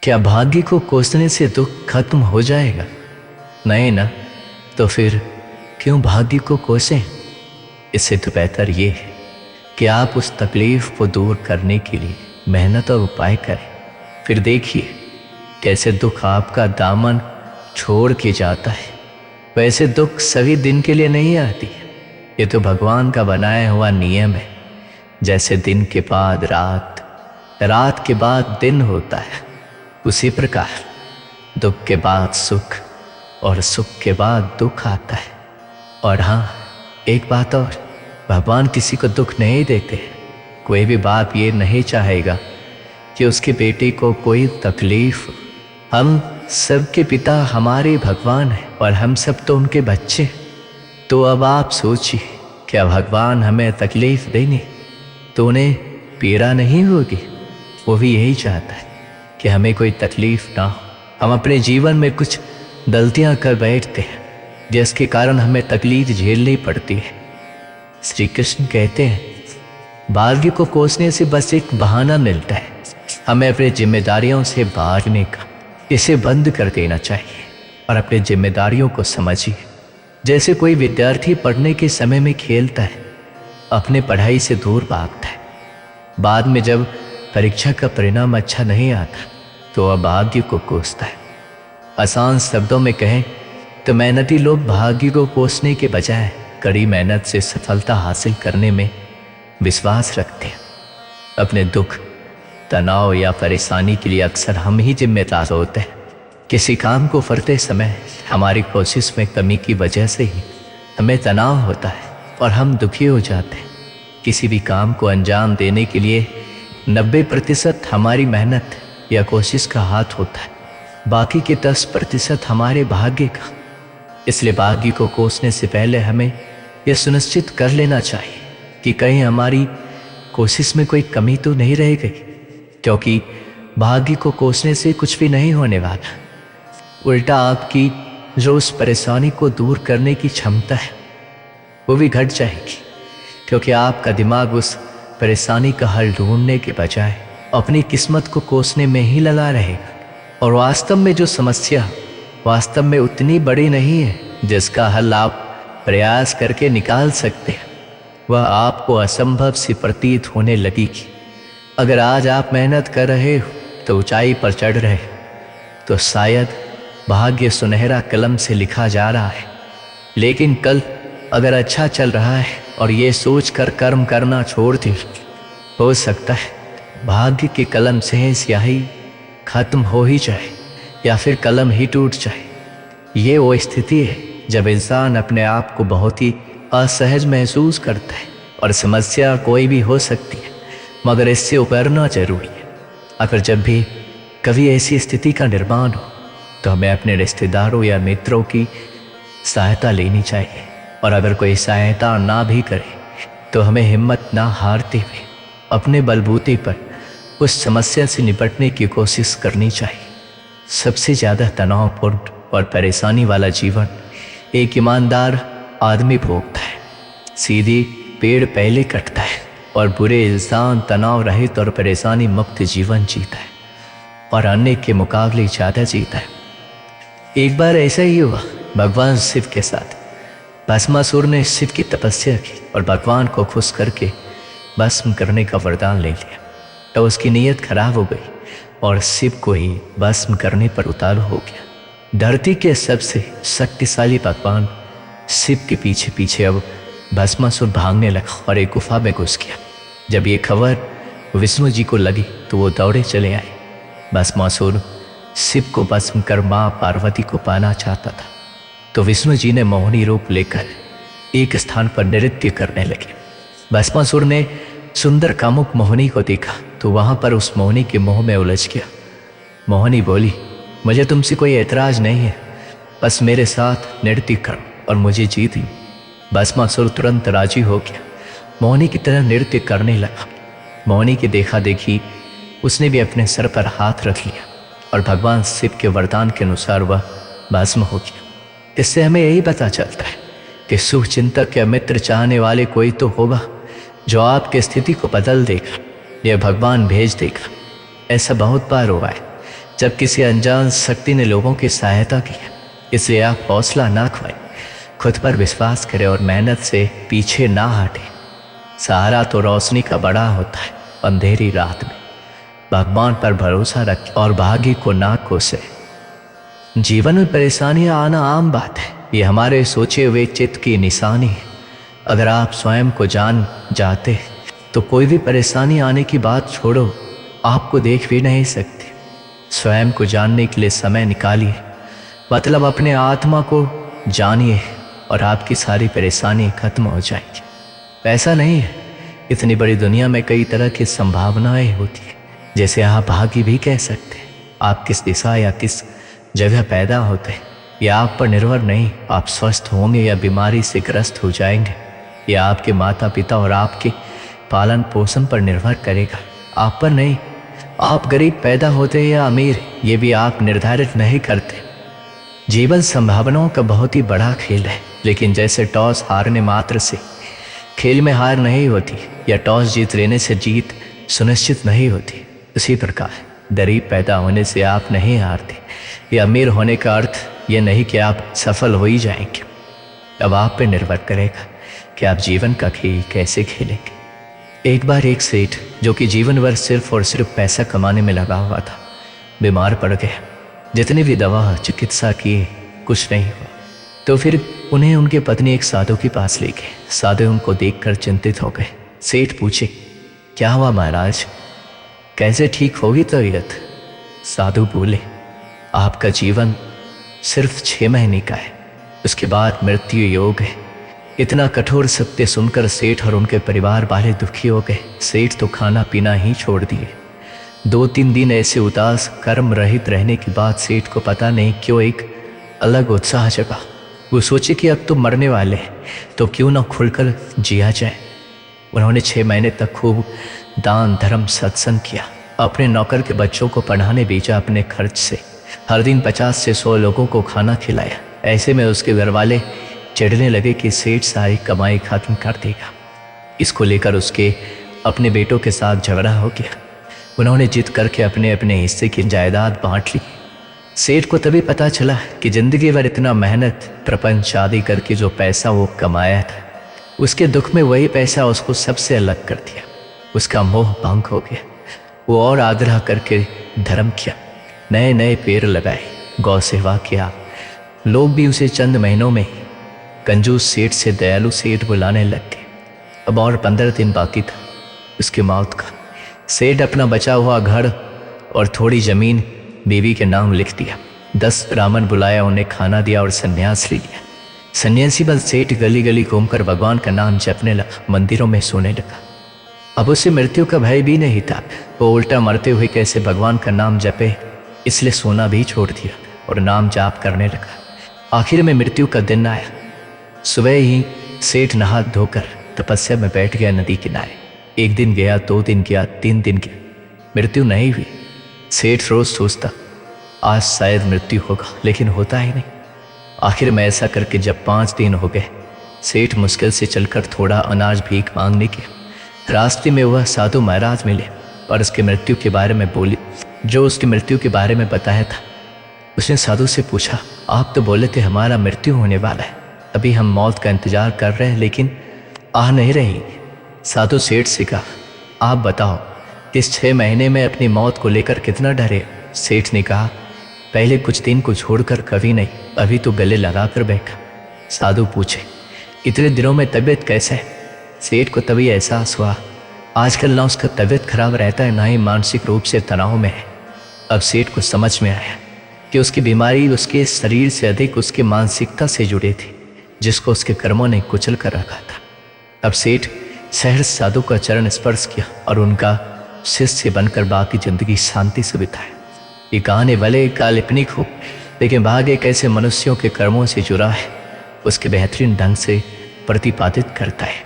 क्या भाग्य को कोसने से दुख खत्म हो जाएगा? नहीं ना, तो फिर क्यों भाग्य को कोसें? इससे तो बेहतर ये है कि आप उस तकलीफ को दूर करने के लिए मेहनत और उपाय करें। फिर देखिए कैसे दुख आपका दामन छोड़ के जाता है। वैसे दुख सभी दिन के लिए नहीं आती है, ये तो भगवान का बनाया हुआ नियम है। जैसे दिन के बाद रात, रात के बाद दिन होता है, उसी प्रकार दुख के बाद सुख और सुख के बाद दुख आता है। और हाँ, एक बात और, भगवान किसी को दुख नहीं देते। कोई भी बाप ये नहीं चाहेगा कि उसके बेटे को कोई तकलीफ। हम सबके पिता हमारे भगवान हैं और हम सब तो उनके बच्चे हैं। तो अब आप सोचिए, क्या भगवान हमें तकलीफ देंगे तो उन्हें पीड़ा नहीं होगी? वो भी यही चाहता है कि हमें कोई तकलीफ ना हो। हम अपने जीवन में कुछ गलतियां कर बैठते हैं जिसके कारण हमें तकलीफ झेलनी पड़ती है। श्री कृष्ण कहते हैं भाग्य को कोसने से बस एक बहाना मिलता है, हमें अपनी जिम्मेदारियों से भागने का। इसे बंद कर देना चाहिए और अपनी जिम्मेदारियों को समझिए। जैसे कोई विद्यार्थी पढ़ने के समय में खेलता है, अपने पढ़ाई से दूर भागता है। बाद में जब परीक्षा का परिणाम अच्छा नहीं आता तो वह भाग्य को कोसता है। आसान शब्दों में कहें तो मेहनती लोग भाग्य को कोसने के बजाय कड़ी मेहनत से सफलता हासिल करने में विश्वास रखते हैं। अपने दुख, तनाव या परेशानी के लिए अक्सर हम ही जिम्मेदार होते हैं। किसी काम को करते समय हमारी कोशिश में कमी की वजह से ही हमें तनाव होता है और हम दुखी हो जाते हैं। किसी भी काम को अंजाम देने के लिए 90% हमारी मेहनत या कोशिश का हाथ होता है, बाकी के 10% हमारे भाग्य का। इसलिए भाग्य को कोसने से पहले हमें यह सुनिश्चित कर लेना चाहिए कि कहीं हमारी कोशिश में कोई कमी तो नहीं रह गई, क्योंकि भाग्य को कोसने से कुछ भी नहीं होने वाला। उल्टा आपकी जो उस परेशानी को दूर करने की क्षमता है वो भी घट जाएगी, क्योंकि आपका दिमाग उस परेशानी का हल ढूंढने के बजाय अपनी किस्मत को कोसने में ही लगा रहेगा। और वास्तव में जो समस्या वास्तव में उतनी बड़ी नहीं है जिसका हल आप प्रयास करके निकाल सकते हैं, वह आपको असंभव सी प्रतीत होने लगेगी। अगर आज आप मेहनत कर रहे हो तो ऊंचाई पर चढ़ रहे हो, तो शायद भाग्य सुनहरा कलम से लिखा जा रहा है। लेकिन कल अगर अच्छा चल रहा है और ये सोच कर कर्म करना छोड़ दे, हो सकता है भाग्य के कलम से स्याही खत्म हो ही जाए या फिर कलम ही टूट जाए। ये वो स्थिति है जब इंसान अपने आप को बहुत ही असहज महसूस करता है। और समस्या कोई भी हो सकती है, मगर इससे उबरना जरूरी है। अगर जब भी कभी ऐसी स्थिति का निर्माण हो तो हमें अपने रिश्तेदारों या मित्रों की सहायता लेनी चाहिए। और अगर कोई सहायता ना भी करे तो हमें हिम्मत ना हारते हुए अपने बलबूते पर उस समस्या से निपटने की कोशिश करनी चाहिए। सबसे ज़्यादा तनावपूर्ण और परेशानी वाला जीवन एक ईमानदार आदमी भोगता है। सीधी पेड़ पहले कटता है और बुरे इंसान तनाव रहित और परेशानी मुक्त जीवन जीता है और अन्य के मुकाबले ज़्यादा जीता है। एक बार ऐसा ही हुआ भगवान शिव के साथ। भस्मासुर ने शिव की तपस्या की और भगवान को खुश करके भस्म करने का वरदान ले लिया, तो उसकी नीयत खराब हो गई और शिव को ही भस्म करने पर उतारू हो गया। धरती के सबसे शक्तिशाली भगवान शिव के पीछे पीछे अब भस्मासुर भागने लगा और एक गुफा में घुस गया। जब ये खबर विष्णु जी को लगी तो वो दौड़े चले आए। भस्मासुर शिव को भस्म कर माँ पार्वती को पाना चाहता था, तो विष्णु जी ने मोहिनी रूप लेकर एक स्थान पर नृत्य करने लगे। भस्मासुर ने सुंदर कामुक मोहिनी को देखा तो वहां पर उस मोहिनी के मोह में उलझ गया। मोहिनी बोली, मुझे तुमसे कोई ऐतराज नहीं है, बस मेरे साथ नृत्य करो और मुझे जीत लो। भस्मासुर तुरंत राजी हो गया, मोहिनी की तरह नृत्य करने लगा। मोहिनी की देखा देखी उसने भी अपने सर पर हाथ रख लिया और भगवान शिव के वरदान के अनुसार वह भस्म हो गया। इससे हमें यही पता चलता है कि शुभ चिंतक या मित्र चाहने वाले कोई तो होगा जो आपकी स्थिति को बदल देगा या भगवान भेज देगा। ऐसा बहुत बार हुआ है जब किसी अनजान शक्ति ने लोगों की सहायता की। इसलिए आप हौसला ना खोएं, खुद पर विश्वास करें और मेहनत से पीछे ना हटें। सहारा तो रोशनी का बड़ा होता है अंधेरी रात में। भगवान पर भरोसा रखें और भाग्य को ना कोसें। जीवन में परेशानियां आना आम बात है, ये हमारे सोचे हुए चित्त की निशानी है। अगर आप स्वयं को जान जाते तो कोई भी परेशानी आने की बात छोड़ो, आपको देख भी नहीं सकते। स्वयं को जानने के लिए समय निकालिए, मतलब अपने आत्मा को जानिए और आपकी सारी परेशानी खत्म हो जाएगी। ऐसा नहीं है, इतनी बड़ी दुनिया में कई तरह की संभावनाएं होती है, जैसे आप भाग्य भी कह सकते हैं। आप किस दिशा या किस जगह पैदा होते हैं यह आप पर निर्भर नहीं। आप स्वस्थ होंगे या बीमारी से ग्रस्त हो जाएंगे, यह आपके माता पिता और आपके पालन पोषण पर निर्भर करेगा, आप पर नहीं। आप गरीब पैदा होते हैं या अमीर, ये भी आप निर्धारित नहीं करते। जीवन संभावनाओं का बहुत ही बड़ा खेल है, लेकिन जैसे टॉस हारने मात्र से खेल में हार नहीं होती या टॉस जीत लेने से जीत सुनिश्चित नहीं होती, इसी प्रकार गरीब पैदा होने से आप नहीं हारते या अमीर होने का अर्थ ये नहीं कि आप सफल हो ही जाएंगे। अब आप पे निर्भर करेगा कि आप जीवन का खेल कैसे खेलेंगे। एक बार एक सेठ, जो कि जीवन भर सिर्फ और सिर्फ पैसा कमाने में लगा हुआ था, बीमार पड़ गया। जितनी भी दवा चिकित्सा किए कुछ नहीं हुआ, तो फिर उन्हें उनके पत्नी एक साधु के पास ले गए। साधु उनको देखकर चिंतित हो गए। सेठ पूछे, क्या हुआ महाराज, कैसे ठीक होगी तबीयत? साधु बोले, आपका जीवन सिर्फ 6 महीने का है, उसके बाद मृत्यु योग है। इतना कठोर सत्य सुनकर सेठ और उनके परिवार वाले दुखी हो गए। सेठ तो खाना पीना ही छोड़ दिए। 2-3 दिन ऐसे उदास कर्म रहित रहने के बाद सेठ को पता नहीं क्यों एक अलग उत्साह जगा। वो सोचे कि अब तो मरने वाले हैं, तो क्यों ना खुलकर जिया जाए। उन्होंने 6 महीने तक खूब दान धर्म सत्संग किया, अपने नौकर के बच्चों को पढ़ाने भेजा अपने खर्च से। हर दिन 50 से 100 लोगों को खाना खिलाया। ऐसे में उसके घर वाले चिढ़ने लगे कि सेठ सारी कमाई खत्म कर देगा। इसको लेकर उसके अपने बेटों के साथ झगड़ा हो गया। उन्होंने जिद करके अपने अपने हिस्से की जायदाद बांट ली। सेठ को तभी पता चला कि जिंदगी भर इतना मेहनत प्रपंच आदि करके जो पैसा वो कमाया था, उसके दुख में वही पैसा उसको सबसे अलग कर दिया। उसका मोह भंग हो गया। वो और आग्रह करके धर्म किया, नए नए पेड़ लगाए, गौ सेवा किया। लोग भी उसे चंद महीनों में कंजूस सेठ से दयालु सेठ बुलाने लग गए। अब और 15 दिन बाकी था उसकी मौत का। सेठ अपना बचा हुआ घर और थोड़ी जमीन बीवी के नाम लिख दिया। 10 ब्राह्मण बुलाया, उन्हें खाना दिया और संन्यास ले लिया। सन्यासी बल सेठ गली गली घूमकर भगवान का नाम जपने लगा, मंदिरों में सोने लगा। अब उसे मृत्यु का भय भी नहीं था। वो उल्टा मरते हुए कैसे भगवान का नाम जपे, इसलिए सोना भी छोड़ दिया और नाम जाप करने लगा। आखिर में मृत्यु का दिन आया। सुबह ही सेठ नहा धोकर तपस्या में बैठ गया नदी किनारे। 1 दिन गया, 2 दिन गया, 3 दिन गया, मृत्यु नहीं हुई। सेठ रोज सोचता आज शायद मृत्यु होगा, लेकिन होता ही नहीं। आखिर में ऐसा करके जब 5 दिन हो गए, सेठ मुश्किल से चलकर थोड़ा अनाज भीख मांगने गया। रास्ते में वह साधु महाराज मिले और उसके मृत्यु के बारे में बोली, जो उसकी मृत्यु के बारे में बताया था। उसने साधु से पूछा, आप तो बोले थे हमारा मृत्यु होने वाला है, अभी हम मौत का इंतजार कर रहे हैं लेकिन आ नहीं रही। साधु सेठ से कहा, आप बताओ इस 6 महीने में अपनी मौत को लेकर कितना डरे? सेठ ने कहा, पहले कुछ दिन को छोड़कर कभी नहीं, अभी तो गले लगाकर बैठा। साधु पूछे, इतने दिनों में तबीयत कैसा है? सेठ को तभी एहसास हुआ आजकल ना उसका तबीयत खराब रहता है, ना ही मानसिक रूप से तनाव में है। अब सेठ को समझ में आया कि उसकी बीमारी उसके शरीर से अधिक उसकी मानसिकता से जुड़े थे, जिसको उसके कर्मों ने कुचल कर रखा था। अब सेठ सहर्ष साधु का चरण स्पर्श किया और उनका शिष्य बनकर बाकी जिंदगी शांति से बिताया। ये कहानी भले काल्पनिक हो, लेकिन भाग्य कैसे मनुष्यों के कर्मों से जुड़ा है उसके बेहतरीन ढंग से प्रतिपादित करता है।